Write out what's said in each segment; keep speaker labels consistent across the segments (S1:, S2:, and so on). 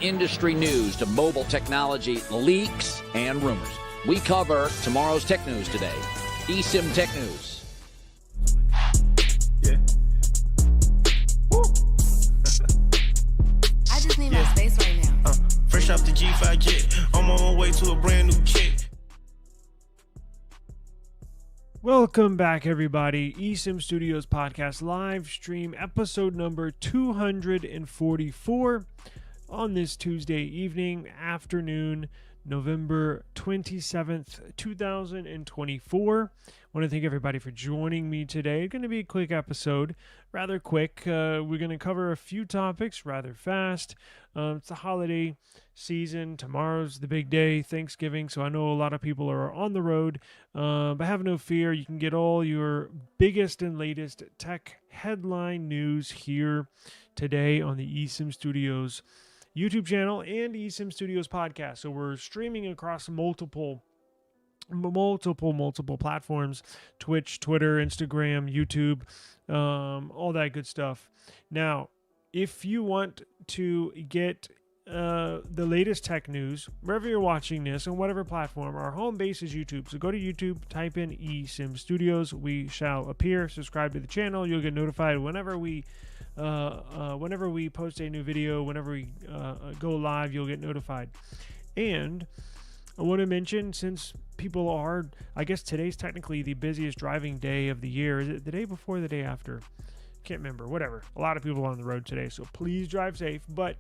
S1: industry news to mobile technology leaks and rumors. We cover tomorrow's tech news today. eSIM Tech News.
S2: Yeah. Woo.
S3: I just need my space right now.
S2: Fresh off the G5 jet, I'm on my way to a brand new kit.
S4: Welcome back, everybody. eSIM Studios podcast live stream episode number 244 on this Tuesday evening, afternoon, November 27th, 2024. I want to thank everybody for joining me today. It's going to be a quick episode, rather quick. We're going to cover a few topics rather fast. It's the holiday season. Tomorrow's the big day, Thanksgiving, so I know a lot of people are on the road. But have no fear. You can get all your biggest and latest tech headline news here today on the eSIM Studios YouTube channel and eSIM Studios podcast. So we're streaming across multiple platforms: Twitch, Twitter, Instagram, YouTube, all that good stuff. Now, if you want to get the latest tech news wherever you're watching this on whatever platform, our home base is YouTube. So go to YouTube, type in eSIM Studios. We shall appear. Subscribe to the channel. You'll get notified whenever we post a new video. Whenever we go live, you'll get notified. And I want to mention, since people are, I guess today's technically the busiest driving day of the year. Is it the day before or the day after? Can't remember. Whatever. A lot of people on the road today, so please drive safe. But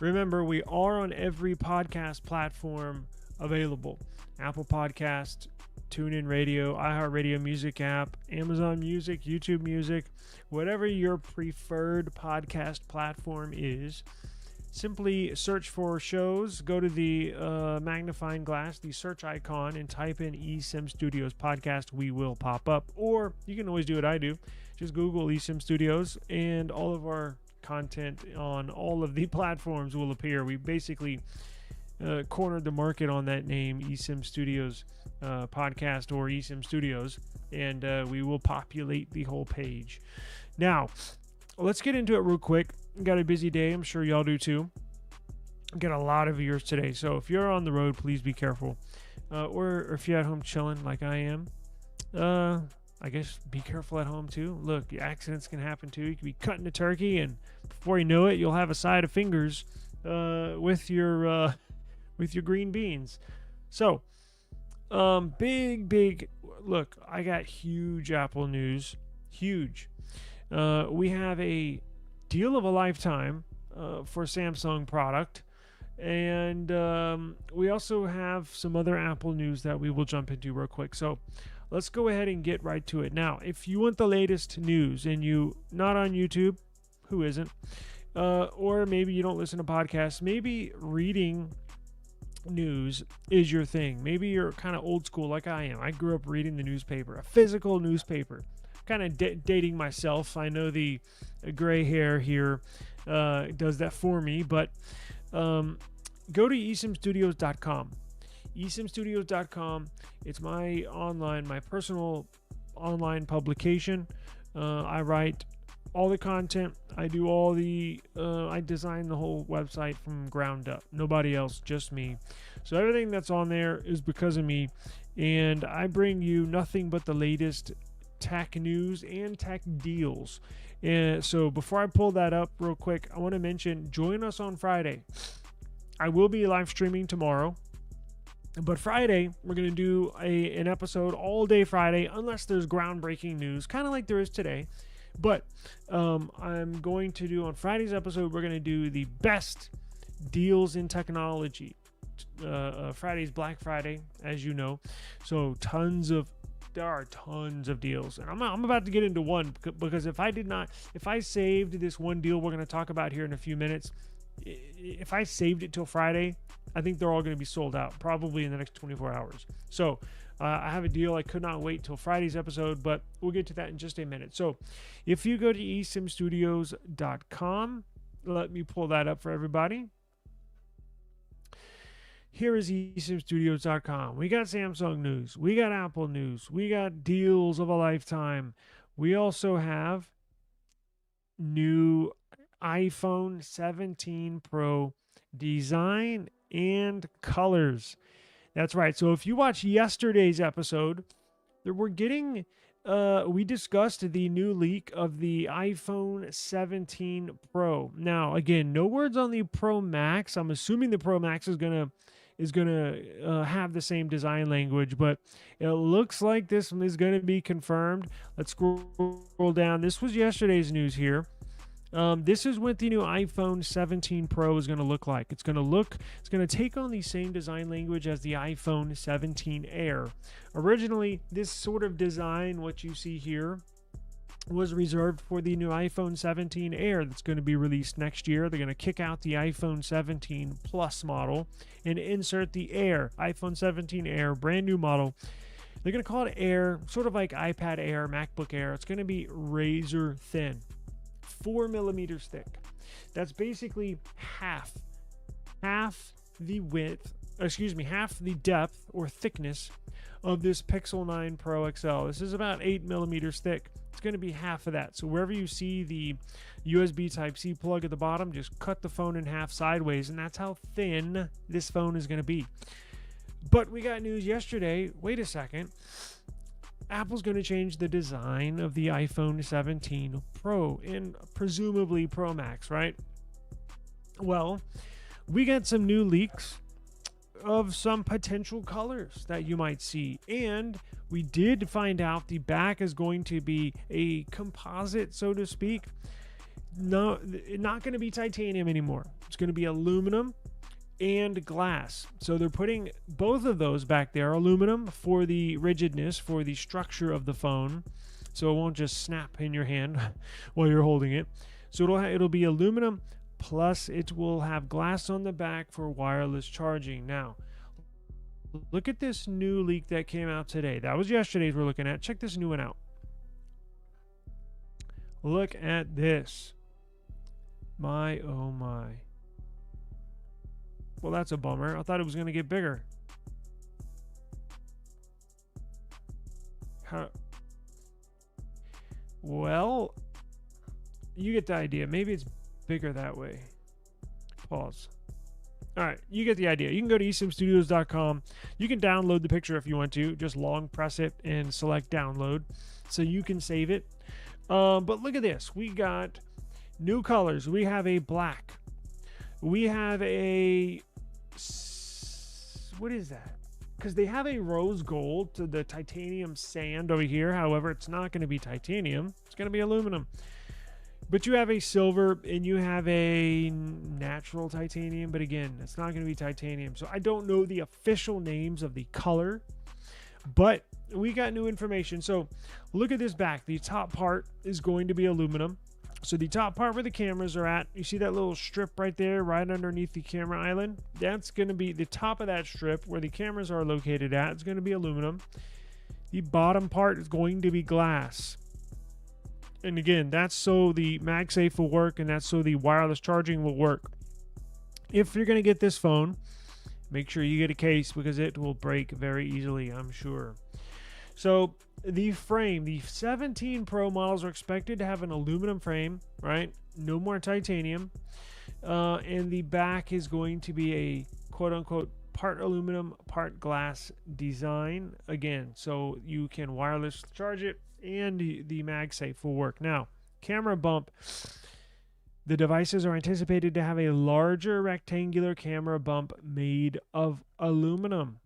S4: remember, we are on every podcast platform available: Apple Podcast, TuneIn Radio, iHeartRadio Music app, Amazon Music, YouTube Music, whatever your preferred podcast platform is. Simply search for shows, go to the magnifying glass, the search icon, and type in eSIM Studios podcast. We will pop up. Or you can always do what I do. Just Google eSIM Studios, and all of our content on all of the platforms will appear. We basically cornered the market on that name, eSIM Studios podcast or eSIM Studios, and we will populate the whole page. Now, let's get into it real quick. Got a busy day. I'm sure y'all do too. Got a lot of viewers today, so if you're on the road, please be careful. Or if you're at home chilling like I am, I guess be careful at home too. Look, accidents can happen too. You could be cutting a turkey, and before you know it, you'll have a side of fingers with your green beans. So, big look. I got huge Apple news. Huge. We have a deal of a lifetime for Samsung product, and we also have some other Apple news that we will jump into real quick. So let's go ahead and get right to it. Now, if you want the latest news and you not on YouTube, who isn't, or maybe you don't listen to podcasts, maybe reading news is your thing. Maybe you're kind of old school like I am. I grew up reading the newspaper, a physical newspaper. Kind of dating myself. I know the gray hair here does that for me, but go to eSIMstudios.com. eSIMstudios.com. It's my personal online publication. I write all the content. I do all the I design the whole website from ground up. Nobody else, just me. So everything that's on there is because of me, and I bring you nothing but the latest tech news and tech deals. And so before I pull that up real quick, I want to mention, join us on Friday. I will be live streaming tomorrow, but Friday we're going to do an episode all day Friday, unless there's groundbreaking news, kind of like there is today. But I'm going to do on Friday's episode, we're going to do the best deals in technology. Friday's Black Friday, as you know, so there are tons of deals, and I'm about to get into one, because if I saved this one deal we're going to talk about here in a few minutes, if I saved it till Friday, I think they're all going to be sold out probably in the next 24 hours. So I have a deal. I could not wait till Friday's episode, but we'll get to that in just a minute. So if you go to eSIMstudios.com, let me pull that up for everybody. Here is eSIMstudios.com. We got Samsung news. We got Apple news. We got deals of a lifetime. We also have new iPhone 17 Pro design and colors. That's right. So if you watch yesterday's episode, we discussed the new leak of the iPhone 17 Pro. Now, again, no words on the Pro Max. I'm assuming the Pro Max is gonna have the same design language, but it looks like this is gonna be confirmed. Let's scroll down. This was yesterday's news here. This is what the new iPhone 17 Pro is going to look like. It's going to take on the same design language as the iPhone 17 Air. Originally, this sort of design, what you see here, was reserved for the new iPhone 17 Air that's going to be released next year. They're going to kick out the iPhone 17 Plus model and insert the Air, iPhone 17 Air, brand new model. They're going to call it Air, sort of like iPad Air, MacBook Air. It's going to be razor thin. 4 millimeters thick. That's basically half the depth or thickness of this Pixel 9 Pro XL. This is about 8 millimeters thick. It's going to be half of that. So wherever you see the USB Type-C plug at the bottom, just cut the phone in half sideways, and that's how thin this phone is going to be. But we got news yesterday. Wait a second. Apple's going to change the design of the iPhone 17 Pro and presumably Pro Max, right? Well, we got some new leaks of some potential colors that you might see. And we did find out the back is going to be a composite, so to speak. No, not going to be titanium anymore. It's going to be aluminum and glass. So they're putting both of those back there. Aluminum for the rigidness, for the structure of the phone, so it won't just snap in your hand while you're holding it. So it'll be aluminum, plus it will have glass on the back for wireless charging. Now, look at this new leak that came out today. That was yesterday's we're looking at. Check this new one out. Look at this. My, oh my. Well, that's a bummer. I thought it was going to get bigger. Well, you get the idea. Maybe it's bigger that way. Pause. All right, you get the idea. You can go to esimstudios.com. You can download the picture if you want to. Just long press it and select download so you can save it. But look at this. We got new colors. We have a black. We have a... What is that? Because they have a rose gold to the titanium sand over here. However, it's not going to be titanium. It's going to be aluminum. But you have a silver and you have a natural titanium. But again, it's not going to be titanium. So I don't know the official names of the color. But we got new information. So look at this back. The top part is going to be aluminum. So the top part where the cameras are at, you see that little strip right there, right underneath the camera island? That's going to be the top of that strip where the cameras are located at. It's going to be aluminum. The bottom part is going to be glass. And again, that's so the MagSafe will work, and that's so the wireless charging will work. If you're going to get this phone, make sure you get a case because it will break very easily, I'm sure. So the frame, the 17 Pro models are expected to have an aluminum frame, right? No more titanium. And the back is going to be a quote-unquote part aluminum, part glass design. Again, so you can wireless charge it and the MagSafe will work. Now, camera bump. The devices are anticipated to have a larger rectangular camera bump made of aluminum.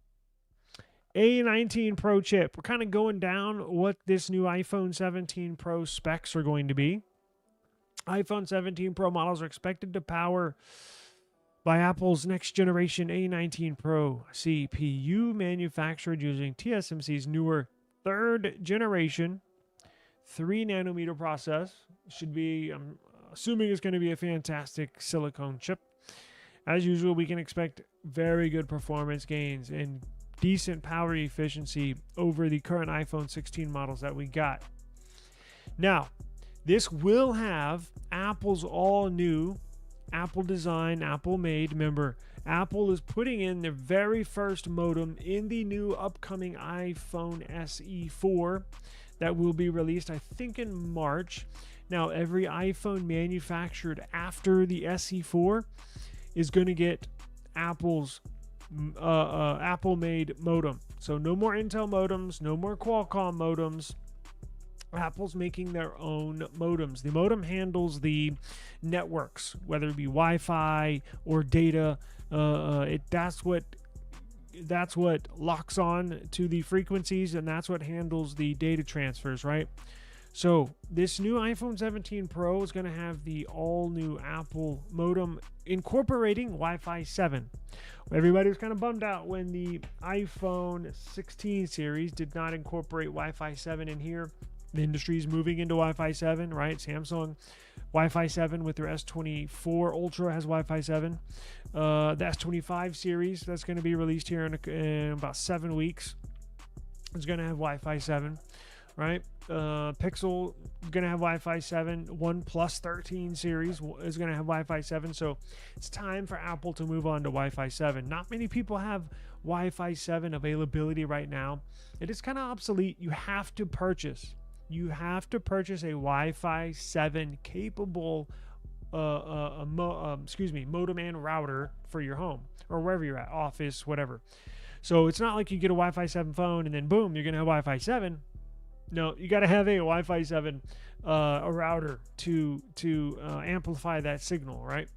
S4: A19 Pro chip. We're kind of going down what this new iPhone 17 Pro specs are going to be. iPhone 17 Pro models are expected to power by Apple's next generation A19 Pro CPU manufactured using TSMC's newer third generation 3 nanometer process. Should be, I'm assuming it's going to be a fantastic silicone chip. As usual, we can expect very good performance gains and decent power efficiency over the current iPhone 16 models that we got. Now, this will have Apple's all new Apple design, Apple made. Remember, Apple is putting in their very first modem in the new upcoming iPhone SE 4 that will be released, I think, in March. Now, every iPhone manufactured after the SE4 is going to get Apple's Apple-made modem. So no more Intel modems, no more Qualcomm modems. Apple's making their own modems. The modem handles the networks, whether it be Wi-Fi or data. That's what locks on to the frequencies, and that's what handles the data transfers, right? So this new iPhone 17 Pro is going to have the all-new Apple modem incorporating Wi-Fi 7. Everybody was kind of bummed out when the iPhone 16 series did not incorporate Wi-Fi 7 in here. The industry is moving into Wi-Fi 7, right? Samsung Wi-Fi 7 with their S24 Ultra has Wi-Fi 7. The S25 series that's going to be released here in about 7 weeks is going to have Wi-Fi 7, right? Pixel going to have Wi-Fi 7. OnePlus 13 series is going to have Wi-Fi 7. So it's time for Apple to move on to Wi-Fi 7. Not many people have Wi-Fi 7 availability right now. It is kind of obsolete. You have to purchase a Wi-Fi 7 capable modem and router for your home or wherever you're at, office, whatever. So it's not like you get a Wi-Fi 7 phone and then boom, you're gonna have Wi-Fi 7. No, you got to have a Wi-Fi 7 a router to amplify that signal, right?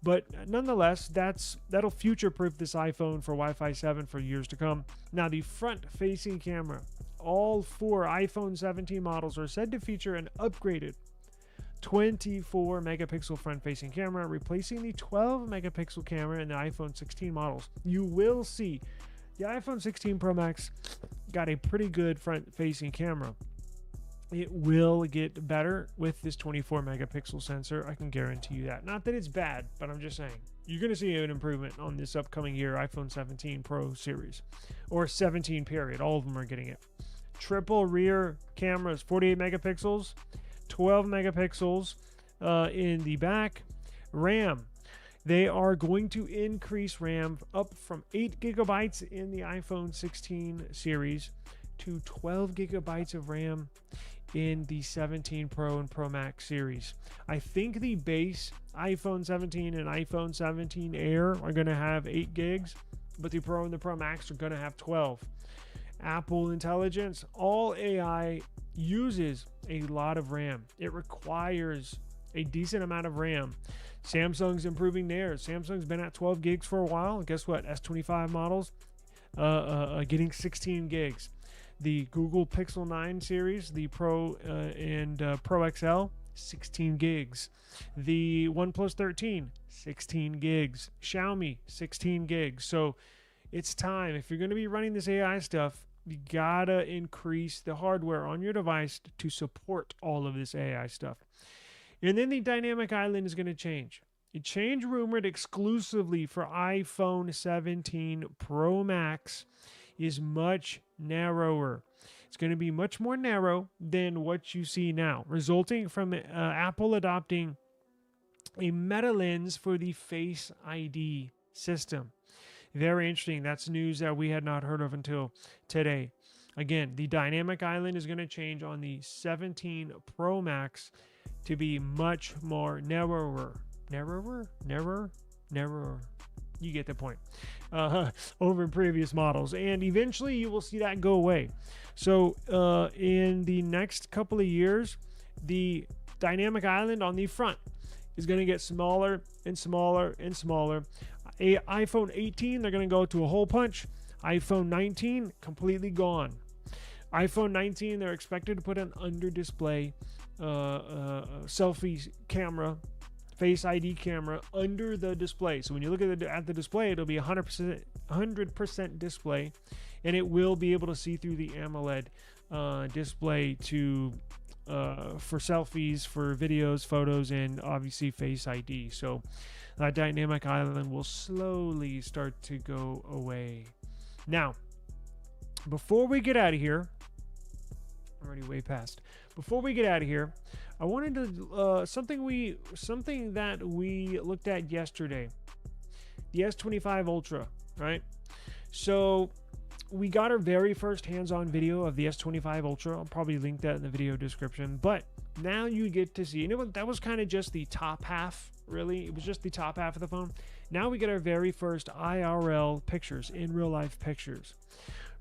S4: But nonetheless, that'll future-proof this iPhone for Wi-Fi 7 for years to come. Now, the front-facing camera, all 4 iPhone 17 models are said to feature an upgraded 24 megapixel front-facing camera, replacing the 12 megapixel camera in the iPhone 16 models. You will see the iPhone 16 Pro Max got a pretty good front-facing camera. It will get better with this 24 megapixel sensor. I can guarantee you that. Not that it's bad, but I'm just saying. You're going to see an improvement on this upcoming year iPhone 17 Pro series. Or 17 period. All of them are getting it. Triple rear cameras, 48 megapixels, 12 megapixels in the back. RAM. They are going to increase RAM up from 8 gigabytes in the iPhone 16 series to 12 gigabytes of RAM in the 17 Pro and Pro Max series. I think the base iPhone 17 and iPhone 17 Air are going to have 8 gigs, but the Pro and the Pro Max are going to have 12. Apple Intelligence, all AI uses a lot of RAM. It requires a decent amount of RAM. Samsung's improving theirs. Samsung's been at 12 gigs for a while. Guess what? S25 models getting 16 gigs. The Google Pixel 9 series, the Pro and Pro XL, 16 gigs. The OnePlus 13, 16 gigs. Xiaomi, 16 gigs. So it's time. If you're going to be running this AI stuff, you gotta increase the hardware on your device to support all of this AI stuff. And then the dynamic island is going to change. It changed rumored exclusively for iPhone 17 Pro Max is much narrower. It's going to be much more narrow than what you see now, resulting from Apple adopting a meta lens for the Face ID system. Very interesting. That's news that we had not heard of until today. Again, the dynamic island is going to change on the 17 Pro Max to be much more narrower. Narrower? You get the point. Over previous models. And eventually you will see that go away. So in the next couple of years, the dynamic island on the front is going to get smaller and smaller and smaller. iPhone 18, they're going to go to a hole punch. iPhone 19, completely gone. iPhone 19, they're expected to put an under-display selfie camera, Face ID camera under the display. So when you look at the display, it'll be 100% display, and it will be able to see through the AMOLED display for selfies, for videos, photos, and obviously Face ID. So that dynamic island will slowly start to go away. Now, before we get out of here, I'm already way past. Before we get out of here, I wanted to something that we looked at yesterday, the S23 Ultra, right? So we got our very first hands-on video of the S23 Ultra. I'll probably link that in the video description. But now you get to see, that was kind of just the top half, really. It was just the top half of the phone. Now we get our very first IRL pictures, in real life pictures,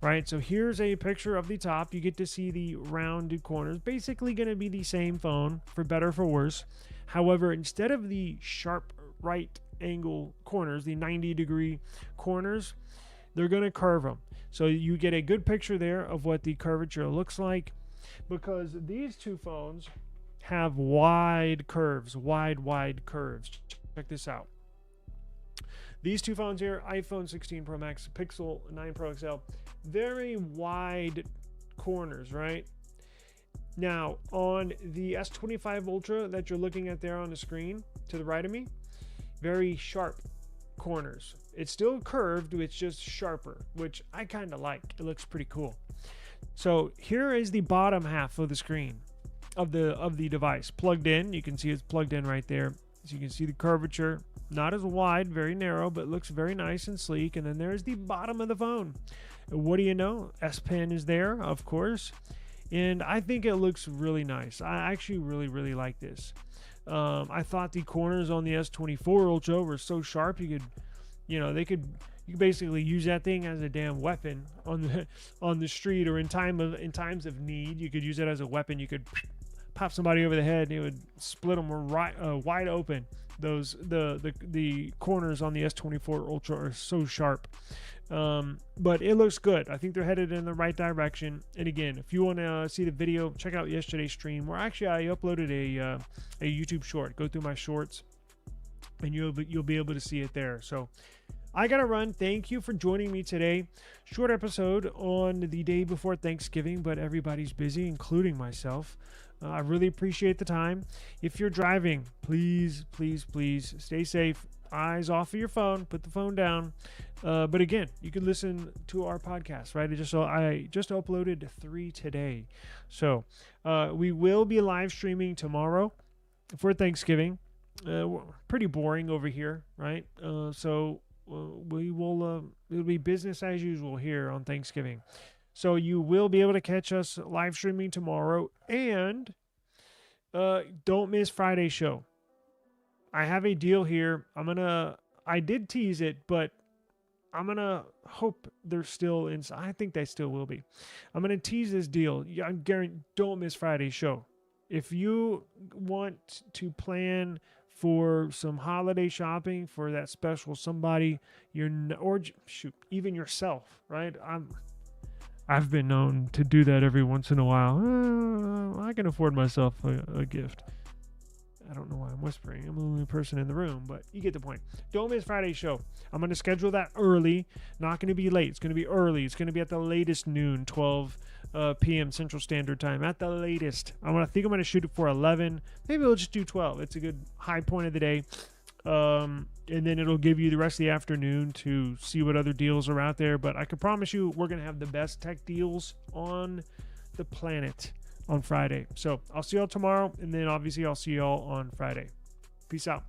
S4: right? So here's a picture of the top. You get to see the rounded corners. Basically going to be the same phone, for better or for worse. However, instead of the sharp right angle corners, the 90-degree corners, they're going to curve them. So you get a good picture there of what the curvature looks like, because these two phones have wide curves, wide curves. Check this out. These two phones here, iPhone 16 Pro Max, Pixel 9 Pro XL, very wide corners, right? Now, on the S23 Ultra that you're looking at there on the screen to the right of me, very sharp corners. It's still curved, it's just sharper, which I kind of like. It looks pretty cool. So here is the bottom half of the screen of the device plugged in. You can see it's plugged in right there. So you can see the curvature, not as wide, very narrow, but looks very nice and sleek. And then there's the bottom of the phone. What do you know? S Pen is there, of course. And I think it looks really nice. I actually really like this. I thought the corners on the S24 Ultra were so sharp, you could basically use that thing as a damn weapon on the street, or in times of need. You could use it as a weapon. You could pop somebody over the head and it would split them wide open. The corners on the S24 Ultra are so sharp. But it looks good. I think they're headed in the right direction. And again, if you want to see the video, check out yesterday's stream, where actually I uploaded a YouTube short. Go through my shorts and you'll be able to see it there. So I gotta run. Thank you for joining me today. Short episode on the day before Thanksgiving, but everybody's busy, including myself. I really appreciate the time. If you're driving, please stay safe. Eyes off of your phone. Put the phone down. But again, you can listen to our podcast, right? I just uploaded 3 today. So we will be live streaming tomorrow for Thanksgiving. Pretty boring over here, right? So we will. It'll be business as usual here on Thanksgiving. So you will be able to catch us live streaming tomorrow, and don't miss Friday's show. I have a deal here. I did tease it, but I'm gonna hope they're still in. I think they still will be. I'm gonna tease this deal. I guarantee. Don't miss Friday's show. If you want to plan for some holiday shopping for that special somebody, even yourself, right? I've been known to do that every once in a while. I can afford myself a gift. I don't know why I'm whispering. I'm the only person in the room, but you get the point. Don't miss Friday's show. I'm going to schedule that early. Not going to be late. It's going to be early. It's going to be at the latest noon, 12 p.m. Central Standard Time. At the latest. I think I'm going to shoot it for 11. Maybe we'll just do 12. It's a good high point of the day. And then it'll give you the rest of the afternoon to see what other deals are out there. But I can promise you we're going to have the best tech deals on the planet on Friday. So I'll see y'all tomorrow, and then obviously I'll see y'all on Friday. Peace out.